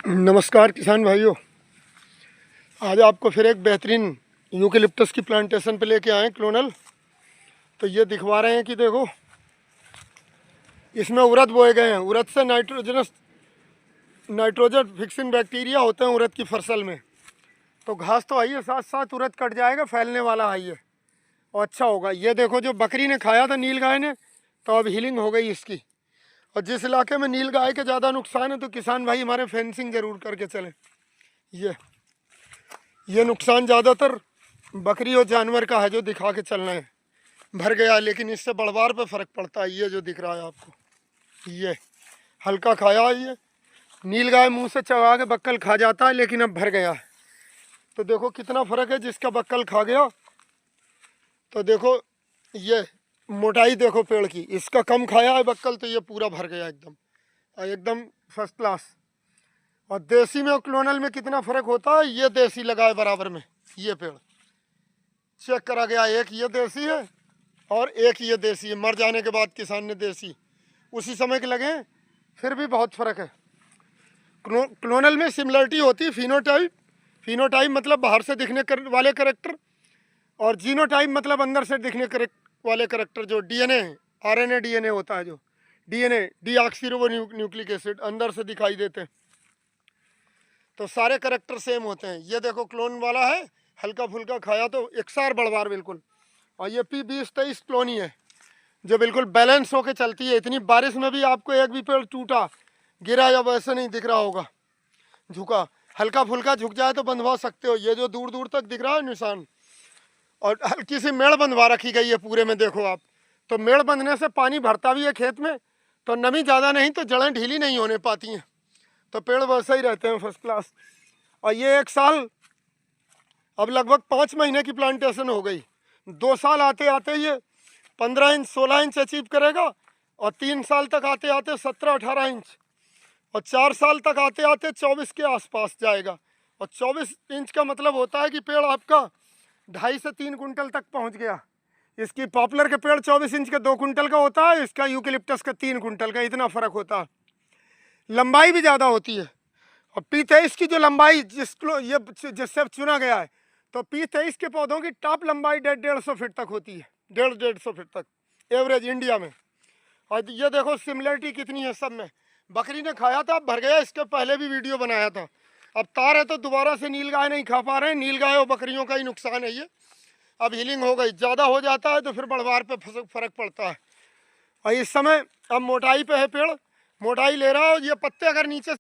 नमस्कार किसान भाइयों। आज आपको फिर एक बेहतरीन यूकेलिप्टस की प्लांटेशन पे लेके आए क्लोनल। तो ये दिखवा रहे हैं कि देखो इसमें उड़द बोए गए हैं। उड़द से नाइट्रोजन फिक्सिंग बैक्टीरिया होते हैं उड़द की फसल में। तो घास तो आई है, साथ साथ उड़द कट जाएगा, फैलने वाला है ये और अच्छा होगा। ये देखो जो बकरी ने खाया था नील गाय ने, तो अब हीलिंग हो गई इसकी। और जिस इलाके में नील गाय के ज़्यादा नुकसान है तो किसान भाई हमारे फेंसिंग ज़रूर करके चलें। ये नुकसान ज़्यादातर बकरी और जानवर का है जो दिखा के चलना है। भर गया, लेकिन इससे बढ़वार पे फ़र्क पड़ता है। ये जो दिख रहा है आपको, ये हल्का खाया है। ये नील गाय मुंह से चबा के बक्कल खा जाता है, लेकिन अब भर गया है। तो देखो कितना फ़र्क है। जिसका बक्कल खा गया तो देखो ये मोटाई देखो पेड़ की, इसका कम खाया है बक्कल तो ये पूरा भर गया एकदम, और एकदम फर्स्ट क्लास। और देसी में और क्लोनल में कितना फ़र्क होता है, ये देसी लगा है बराबर में। ये पेड़ चेक करा गया, एक ये देसी है और एक ये देसी है। मर जाने के बाद किसान ने देसी उसी समय के लगे, फिर भी बहुत फ़र्क है। क्लोनल में सिमिलरिटी होती है फिनोटाइप मतलब बाहर से दिखने वाले करेक्टर, और जीनोटाइप मतलब अंदर से दिखने वाले करेक्टर। जो डीएनए आरएनए डीएनए होता है, जो डीएनए डीऑक्सीरिबोन्यूक्लिक एसिड अंदर से दिखाई देते हैं, तो सारे करेक्टर सेम होते हैं। ये देखो क्लोन वाला है, हल्का फुल्का खाया तो एकसार बढ़वार बिल्कुल। और ये P2023 क्लोनी है जो बिल्कुल बैलेंस होके चलती है। इतनी बारिश में भी आपको एक भी पेड़ टूटा गिरा या वैसे नहीं दिख रहा होगा झुका। हल्का फुल्का झुक जाए तो बंधवा सकते हो। ये जो दूर दूर तक दिख रहा है निशान, और हल्की सी मेड़ बंधवा रखी गई है पूरे में, देखो आप। तो मेड़ बंधने से पानी भरता भी है खेत में, तो नमी ज़्यादा नहीं तो जड़ें ढीली नहीं होने पाती हैं, तो पेड़ वैसे ही रहते हैं फर्स्ट क्लास। और ये एक साल, अब लगभग 5 महीने की प्लांटेशन हो गई। 2 साल आते आते ये 15 इंच 16 इंच अचीव करेगा, और 3 साल तक आते आते 17-18 इंच, और 4 साल तक आते आते 24 के आसपास जाएगा। और 24 इंच का मतलब होता है कि पेड़ आपका 2.5 से 3 कुंटल तक पहुंच गया। इसकी पॉपुलर के पेड़ 24 इंच के 2 कुंटल का होता है, इसका यूकेलिप्टस का 3 कुंटल का। इतना फ़र्क होता है, लंबाई भी ज़्यादा होती है। और P23 की जो लंबाई जिससे चुना गया है, तो P23 के पौधों की टॉप लंबाई 150 फीट तक होती है, 150 फीट तक एवरेज इंडिया में। और ये देखो सिमिलरिटी कितनी है सब में। बकरी ने खाया था, अब भर गया। इसके पहले भी वीडियो बनाया था। अब तार है तो दोबारा से नील गाय नहीं खा पा रहे हैं। नील गाय और बकरियों का ही नुकसान है ये। अब हीलिंग हो गई, ज़्यादा हो जाता है तो फिर बढ़वार पे फ़र्क पड़ता है। और इस समय अब मोटाई पे है पेड़, मोटाई ले रहा हो। ये पत्ते अगर नीचे